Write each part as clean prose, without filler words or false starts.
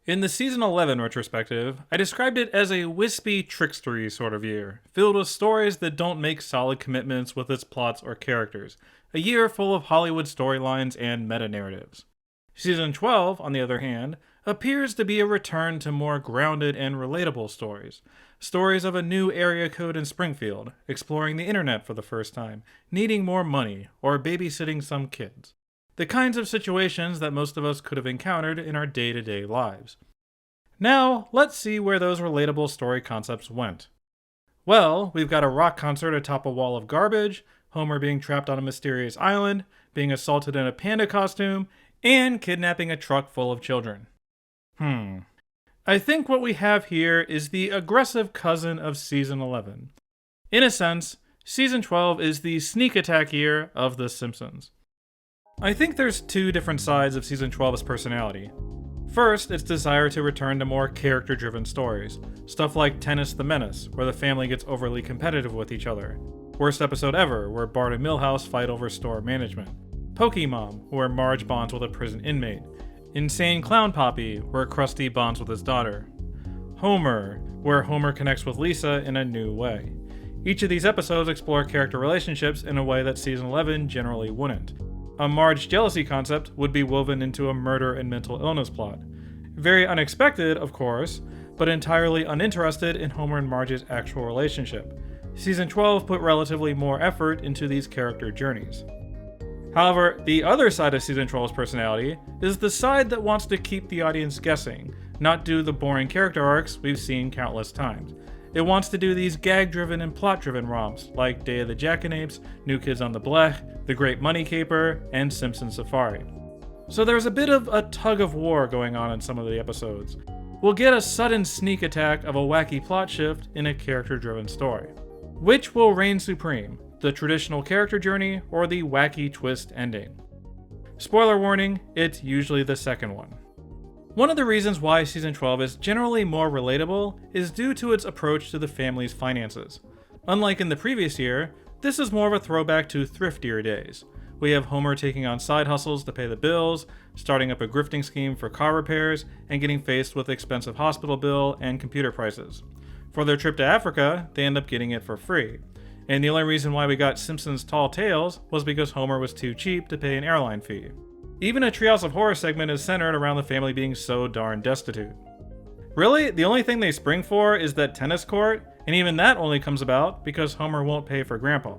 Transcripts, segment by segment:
In the Season 11 retrospective, I described it as a wispy, trickstery sort of year, filled with stories that don't make solid commitments with its plots or characters, a year full of Hollywood storylines and meta-narratives. Season 12, on the other hand, appears to be a return to more grounded and relatable stories. Stories of a new area code in Springfield, exploring the internet for the first time, needing more money, or babysitting some kids. The kinds of situations that most of us could have encountered in our day-to-day lives. Now, let's see where those relatable story concepts went. Well, we've got a rock concert atop a wall of garbage, Homer being trapped on a mysterious island, being assaulted in a panda costume, and kidnapping a truck full of children. I think what we have here is the aggressive cousin of Season 11. In a sense, Season 12 is the sneak attack year of The Simpsons. I think there's two different sides of Season 12's personality. First, its desire to return to more character-driven stories. Stuff like Tennis the Menace, where the family gets overly competitive with each other. Worst Episode Ever, where Bart and Milhouse fight over store management. Pokemon, where Marge bonds with a prison inmate. Insane Clown Poppy, where Krusty bonds with his daughter. Homer, where Homer connects with Lisa in a new way. Each of these episodes explore character relationships in a way that Season 11 generally wouldn't. A Marge jealousy concept would be woven into a murder and mental illness plot. Very unexpected, of course, but entirely uninterested in Homer and Marge's actual relationship. Season 12 put relatively more effort into these character journeys. However, the other side of Season 12's personality is the side that wants to keep the audience guessing, not do the boring character arcs we've seen countless times. It wants to do these gag-driven and plot-driven romps, like Day of the Jackanapes, New Kids on the Block, The Great Money Caper, and Simpsons Safari. So there's a bit of a tug-of-war going on in some of the episodes. We'll get a sudden sneak attack of a wacky plot shift in a character-driven story. Which will reign supreme, the traditional character journey or the wacky twist ending? Spoiler warning, it's usually the second one. One of the reasons why Season 12 is generally more relatable is due to its approach to the family's finances. Unlike in the previous year, this is more of a throwback to thriftier days. We have Homer taking on side hustles to pay the bills, starting up a grifting scheme for car repairs, and getting faced with expensive hospital bill and computer prices. For their trip to Africa, they end up getting it for free. And the only reason why we got Simpsons' Tall Tales was because Homer was too cheap to pay an airline fee. Even a Treehouse of Horror segment is centered around the family being so darn destitute. Really, the only thing they spring for is that tennis court, and even that only comes about because Homer won't pay for Grandpa.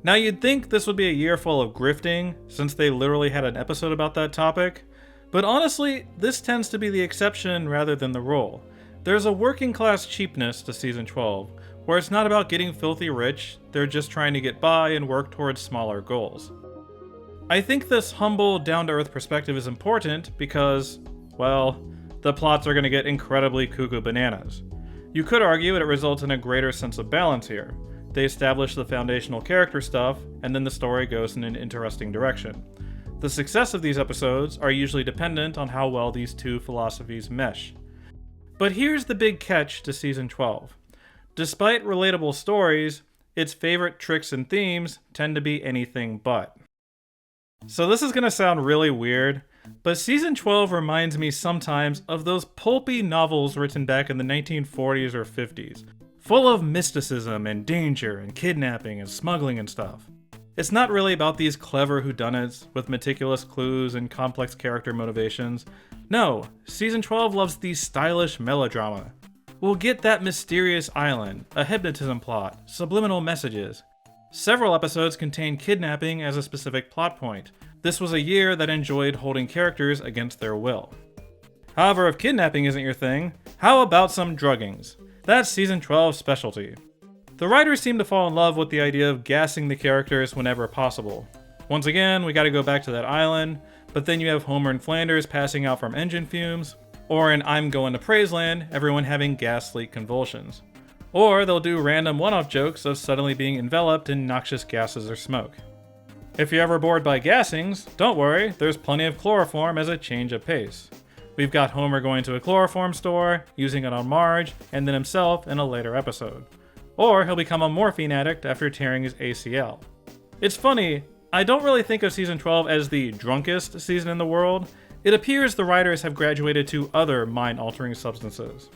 Now you'd think this would be a year full of grifting, since they literally had an episode about that topic, but honestly, this tends to be the exception rather than the rule. There's a working class cheapness to Season 12, where it's not about getting filthy rich, they're just trying to get by and work towards smaller goals. I think this humble, down-to-earth perspective is important because, well, the plots are going to get incredibly cuckoo bananas. You could argue that it results in a greater sense of balance here. They establish the foundational character stuff, and then the story goes in an interesting direction. The success of these episodes are usually dependent on how well these two philosophies mesh. But here's the big catch to Season 12. Despite relatable stories, its favorite tricks and themes tend to be anything but. So this is going to sound really weird, but Season 12 reminds me sometimes of those pulpy novels written back in the 1940s or 50s, full of mysticism and danger and kidnapping and smuggling and stuff. It's not really about these clever whodunits with meticulous clues and complex character motivations. No, Season 12 loves the stylish melodrama. We'll get that mysterious island, a hypnotism plot, subliminal messages. Several episodes contain kidnapping as a specific plot point. This was a year that enjoyed holding characters against their will. However, if kidnapping isn't your thing, how about some druggings? That's Season 12's specialty. The writers seem to fall in love with the idea of gassing the characters whenever possible. Once again, we gotta go back to that island, but then you have Homer and Flanders passing out from engine fumes, or in I'm Going to Praiseland, everyone having gas leak convulsions. Or they'll do random one-off jokes of suddenly being enveloped in noxious gases or smoke. If you're ever bored by gassings, don't worry, there's plenty of chloroform as a change of pace. We've got Homer going to a chloroform store, using it on Marge, and then himself in a later episode. Or he'll become a morphine addict after tearing his ACL. It's funny, I don't really think of Season 12 as the drunkest season in the world, It appears the writers have graduated to other mind-altering substances.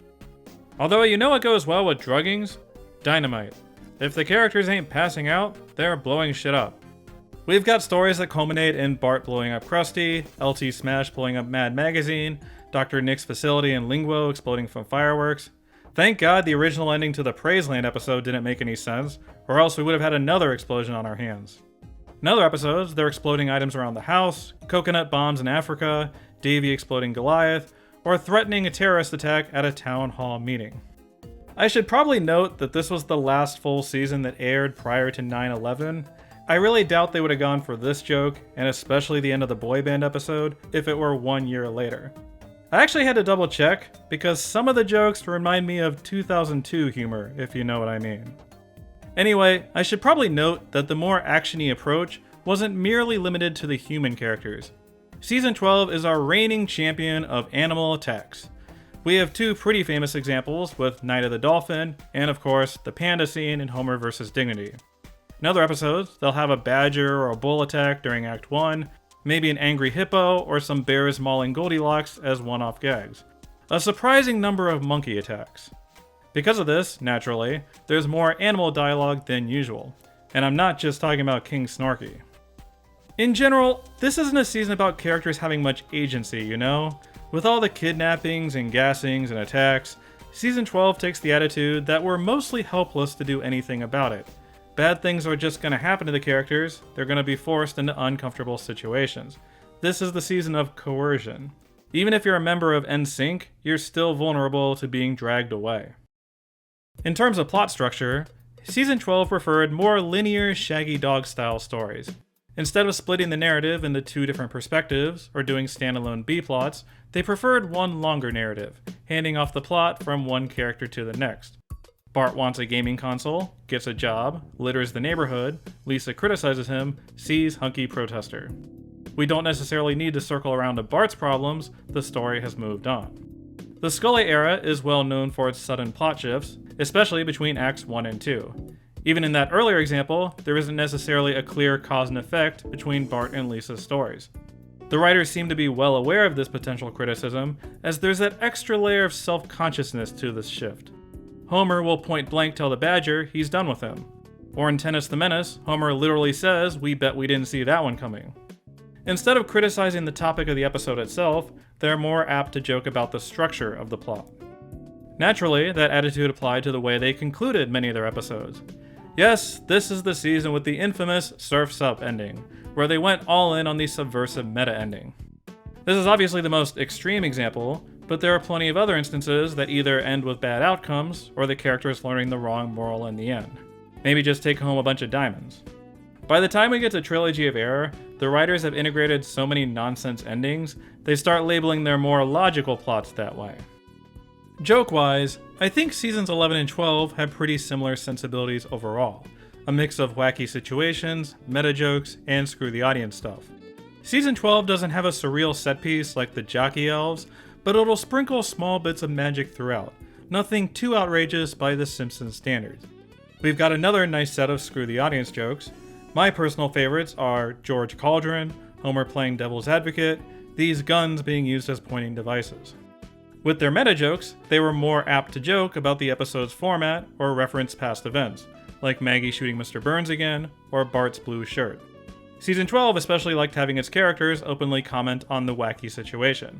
Although you know what goes well with druggings? Dynamite. If the characters ain't passing out, they're blowing shit up. We've got stories that culminate in Bart blowing up Krusty, LT Smash blowing up Mad Magazine, Dr. Nick's facility in Linguo exploding from fireworks. Thank God the original ending to the Praiseland episode didn't make any sense, or else we would have had another explosion on our hands. In other episodes, they're exploding items around the house, coconut bombs in Africa, Davy exploding Goliath, or threatening a terrorist attack at a town hall meeting. I should probably note that this was the last full season that aired prior to 9/11. I really doubt they would have gone for this joke, and especially the end of the boy band episode, if it were 1 year later. I actually had to double check, because some of the jokes remind me of 2002 humor, if you know what I mean. Anyway, I should probably note that the more actiony approach wasn't merely limited to the human characters. Season 12 is our reigning champion of animal attacks. We have two pretty famous examples with Night of the Dolphin, and of course, the panda scene in Homer vs. Dignity. In other episodes, they'll have a badger or a bull attack during Act 1, maybe an angry hippo or some bears mauling Goldilocks as one-off gags. A surprising number of monkey attacks. Because of this, naturally, there's more animal dialogue than usual. And I'm not just talking about King Snorky. In general, this isn't a season about characters having much agency, you know? With all the kidnappings and gassings and attacks, Season 12 takes the attitude that we're mostly helpless to do anything about it. Bad things are just gonna happen to the characters, they're gonna be forced into uncomfortable situations. This is the season of coercion. Even if you're a member of NSYNC, you're still vulnerable to being dragged away. In terms of plot structure, Season 12 preferred more linear Shaggy Dog style stories. Instead of splitting the narrative into two different perspectives, or doing standalone B-plots, they preferred one longer narrative, handing off the plot from one character to the next. Bart wants a gaming console, gets a job, litters the neighborhood, Lisa criticizes him, sees hunky protester. We don't necessarily need to circle around to Bart's problems, the story has moved on. The Scully era is well known for its sudden plot shifts, especially between Acts 1 and 2. Even in that earlier example, there isn't necessarily a clear cause and effect between Bart and Lisa's stories. The writers seem to be well aware of this potential criticism, as there's that extra layer of self-consciousness to this shift. Homer will point blank tell the Badger he's done with him. Or in Tennis the Menace, Homer literally says, "We bet we didn't see that one coming." Instead of criticizing the topic of the episode itself, they're more apt to joke about the structure of the plot. Naturally, that attitude applied to the way they concluded many of their episodes. Yes, this is the season with the infamous Surf's Up ending, where they went all in on the subversive meta ending. This is obviously the most extreme example, but there are plenty of other instances that either end with bad outcomes, or the characters learning the wrong moral in the end. Maybe just take home a bunch of diamonds. By the time we get to Trilogy of Error, the writers have integrated so many nonsense endings, they start labeling their more logical plots that way. Joke-wise, I think seasons 11 and 12 have pretty similar sensibilities overall. A mix of wacky situations, meta jokes, and screw the audience stuff. Season 12 doesn't have a surreal set piece like the Jockey Elves, but it'll sprinkle small bits of magic throughout. Nothing too outrageous by the Simpsons standards. We've got another nice set of screw the audience jokes. My personal favorites are George Cauldron, Homer playing devil's advocate, these guns being used as pointing devices. With their meta jokes, they were more apt to joke about the episode's format or reference past events, like Maggie shooting Mr. Burns again, or Bart's blue shirt. Season 12 especially liked having its characters openly comment on the wacky situation.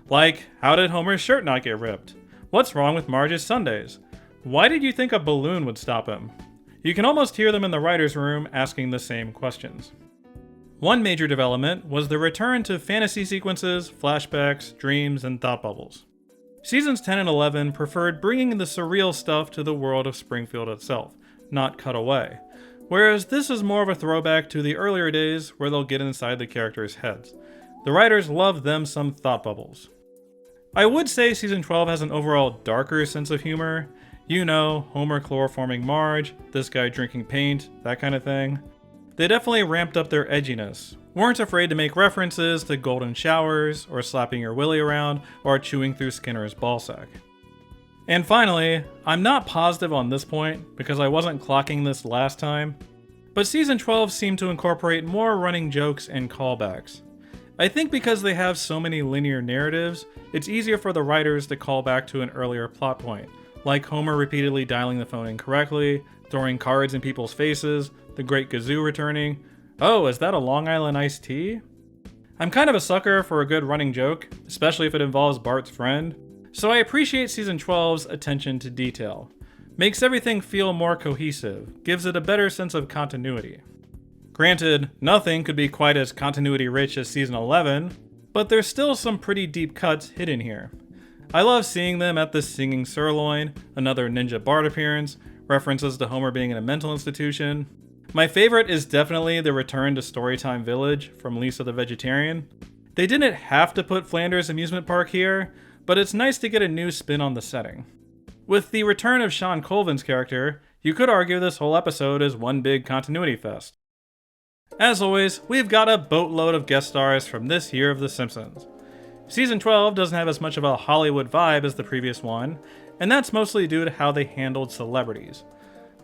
Like, how did Homer's shirt not get ripped? What's wrong with Marge's Sundays? Why did you think a balloon would stop him? You can almost hear them in the writer's room asking the same questions. One major development was the return to fantasy sequences, flashbacks, dreams, and thought bubbles. Seasons 10 and 11 preferred bringing the surreal stuff to the world of Springfield itself, not cut away, whereas this is more of a throwback to the earlier days where they'll get inside the characters' heads. The writers love them some thought bubbles. I would say Season 12 has an overall darker sense of humor. You know, Homer chloroforming Marge, this guy drinking paint, that kind of thing. They definitely ramped up their edginess, weren't afraid to make references to golden showers, or slapping your willy around, or chewing through Skinner's ballsack. And finally, I'm not positive on this point, because I wasn't clocking this last time, but Season 12 seemed to incorporate more running jokes and callbacks. I think because they have so many linear narratives, it's easier for the writers to call back to an earlier plot point, like Homer repeatedly dialing the phone incorrectly, throwing cards in people's faces, the Great Gazoo returning. Oh, is that a Long Island iced tea? I'm kind of a sucker for a good running joke, especially if it involves Bart's friend, so I appreciate Season 12's attention to detail. Makes everything feel more cohesive, gives it a better sense of continuity. Granted, nothing could be quite as continuity-rich as Season 11, but there's still some pretty deep cuts hidden here. I love seeing them at the Singing Sirloin, another Ninja Bart appearance, references to Homer being in a mental institution. My favorite is definitely the return to Storytime Village from Lisa the Vegetarian. They didn't have to put Flanders Amusement Park here, but it's nice to get a new spin on the setting. With the return of Sean Colvin's character, you could argue this whole episode is one big continuity fest. As always, we've got a boatload of guest stars from this year of The Simpsons. Season 12 doesn't have as much of a Hollywood vibe as the previous one, and that's mostly due to how they handled celebrities.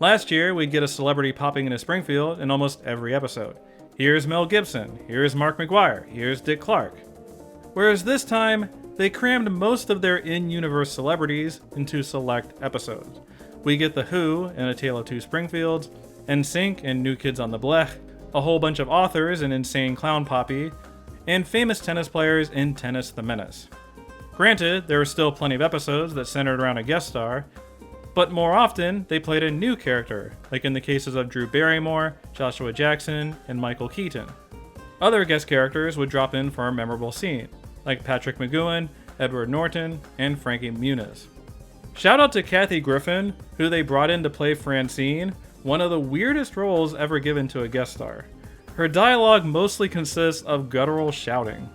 Last year, we'd get a celebrity popping into Springfield in almost every episode. Here's Mel Gibson, here's Mark McGuire, here's Dick Clark. Whereas this time, they crammed most of their in-universe celebrities into select episodes. We get The Who in A Tale of Two Springfields, NSYNC in New Kids on the Blech, a whole bunch of authors in Insane Clown Poppy, and famous tennis players in Tennis the Menace. Granted, there were still plenty of episodes that centered around a guest star, but more often, they played a new character, like in the cases of Drew Barrymore, Joshua Jackson, and Michael Keaton. Other guest characters would drop in for a memorable scene, like Patrick McGowan, Edward Norton, and Frankie Muniz. Shout out to Kathy Griffin, who they brought in to play Francine, one of the weirdest roles ever given to a guest star. Her dialogue mostly consists of guttural shouting.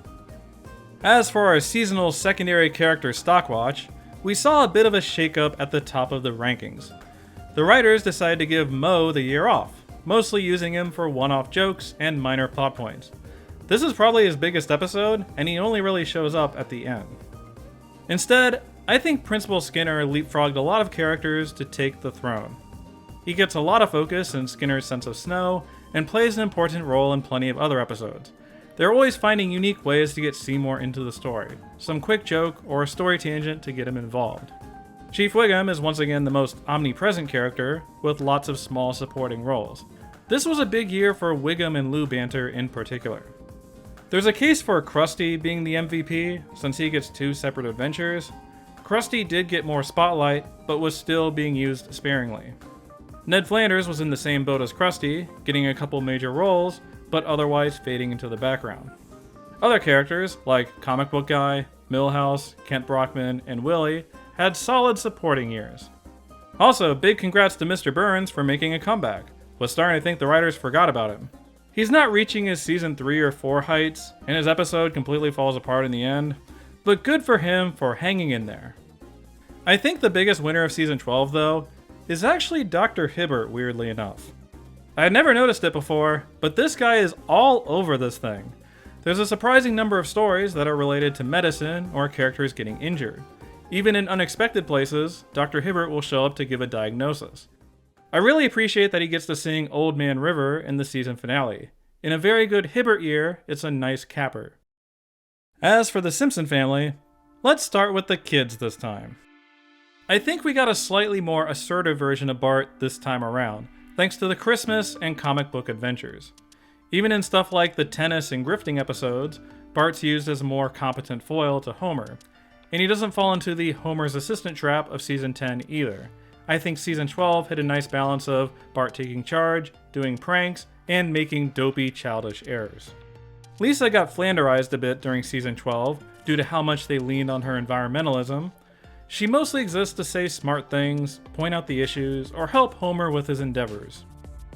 As for our seasonal secondary character stockwatch, we saw a bit of a shakeup at the top of the rankings. The writers decided to give Moe the year off, mostly using him for one-off jokes and minor plot points. This is probably his biggest episode, and he only really shows up at the end. Instead, I think Principal Skinner leapfrogged a lot of characters to take the throne. He gets a lot of focus in Skinner's Sense of Snow, and plays an important role in plenty of other episodes. They're always finding unique ways to get Seymour into the story, some quick joke or a story tangent to get him involved. Chief Wiggum is once again the most omnipresent character, with lots of small supporting roles. This was a big year for Wiggum and Lou banter in particular. There's a case for Krusty being the MVP, since he gets 2 separate adventures. Krusty did get more spotlight, but was still being used sparingly. Ned Flanders was in the same boat as Krusty, getting a couple major roles, but otherwise fading into the background. Other characters, like Comic Book Guy, Milhouse, Kent Brockman, and Willie, had solid supporting years. Also, big congrats to Mr. Burns for making a comeback. Was starting to think the writers forgot about him. He's not reaching his season 3 or 4 heights, and his episode completely falls apart in the end, but good for him for hanging in there. I think the biggest winner of season 12, though, is actually Dr. Hibbert, weirdly enough. I had never noticed it before, but this guy is all over this thing. There's a surprising number of stories that are related to medicine or characters getting injured. Even in unexpected places, Dr. Hibbert will show up to give a diagnosis. I really appreciate that he gets to sing Old Man River in the season finale. In a very good Hibbert year, it's a nice capper. As for the Simpson family, let's start with the kids this time. I think we got a slightly more assertive version of Bart this time around, thanks to the Christmas and comic book adventures. Even in stuff like the tennis and grifting episodes, Bart's used as a more competent foil to Homer, and he doesn't fall into the Homer's assistant trap of season 10 either. I think season 12 hit a nice balance of Bart taking charge, doing pranks, and making dopey childish errors. Lisa got Flanderized a bit during season 12 due to how much they leaned on her environmentalism. She mostly exists to say smart things, point out the issues, or help Homer with his endeavors.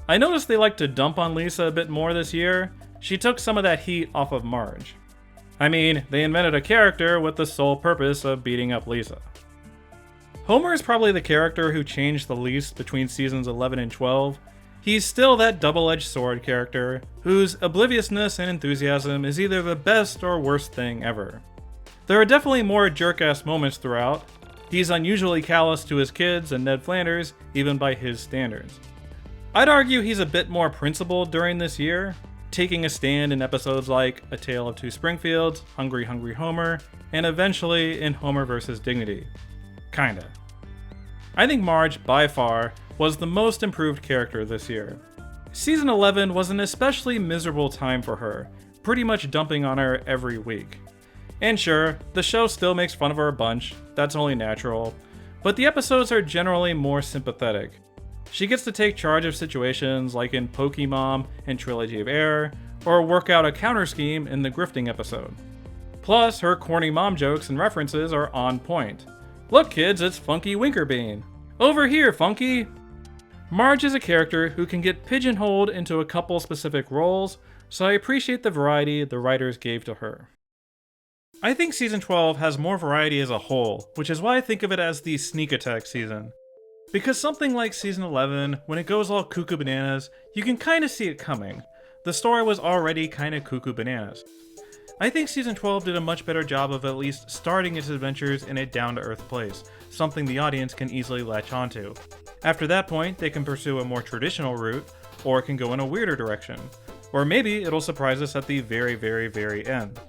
I noticed they like to dump on Lisa a bit more this year. She took some of that heat off of Marge. I mean, they invented a character with the sole purpose of beating up Lisa. Homer is probably the character who changed the least between seasons 11 and 12. He's still that double-edged sword character, whose obliviousness and enthusiasm is either the best or worst thing ever. There are definitely more jerk-ass moments throughout. He's unusually callous to his kids and Ned Flanders, even by his standards. I'd argue he's a bit more principled during this year. taking a stand in episodes like A Tale of Two Springfields, Hungry Hungry Homer, and eventually in Homer vs. Dignity. Kinda. I think Marge, by far, was the most improved character this year. Season 11 was an especially miserable time for her, pretty much dumping on her every week. And sure, the show still makes fun of her a bunch, that's only natural, but the episodes are generally more sympathetic. She gets to take charge of situations like in Pokemon and Trilogy of Air, or work out a counter scheme in the grifting episode. Plus, her corny mom jokes and references are on point. Look kids, it's Funky Winkerbean. Over here, Funky! Marge is a character who can get pigeonholed into a couple specific roles, so I appreciate the variety the writers gave to her. I think Season 12 has more variety as a whole, which is why I think of it as the sneak attack season. Because something like Season 11, when it goes all cuckoo bananas, you can kinda see it coming. The story was already kinda cuckoo bananas. I think Season 12 did a much better job of at least starting its adventures in a down-to-earth place, something the audience can easily latch onto. After that point, they can pursue a more traditional route, or it can go in a weirder direction. Or maybe it'll surprise us at the very, very, very end.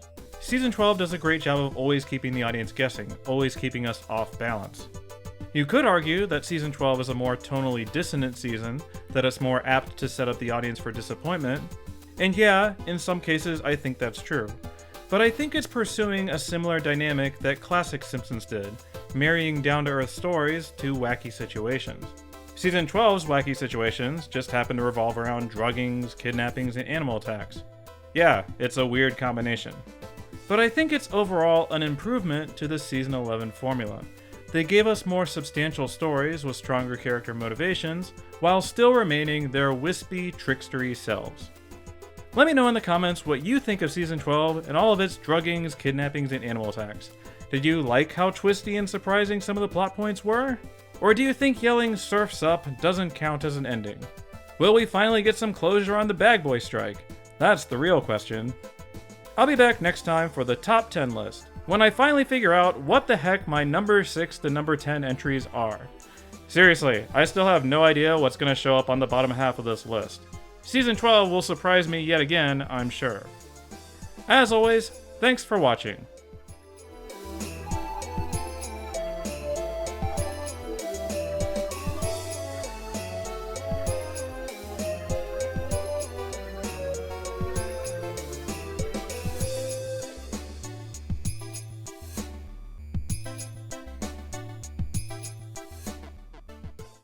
Season 12 does a great job of always keeping the audience guessing, always keeping us off balance. You could argue that Season 12 is a more tonally dissonant season, that it's more apt to set up the audience for disappointment, and yeah, in some cases I think that's true. But I think it's pursuing a similar dynamic that classic Simpsons did, marrying down-to-earth stories to wacky situations. Season 12's wacky situations just happen to revolve around druggings, kidnappings, and animal attacks. Yeah, it's a weird combination. But I think it's overall an improvement to the Season 11 formula. They gave us more substantial stories with stronger character motivations, while still remaining their wispy, trickstery selves. Let me know in the comments what you think of Season 12 and all of its druggings, kidnappings, and animal attacks. Did you like how twisty and surprising some of the plot points were? Or do you think yelling "Surf's Up" doesn't count as an ending? Will we finally get some closure on the Bag Boy strike? That's the real question. I'll be back next time for the top 10 list, when I finally figure out what the heck my number 6 to number 10 entries are. Seriously, I still have no idea what's going to show up on the bottom half of this list. Season 12 will surprise me yet again, I'm sure. As always, thanks for watching.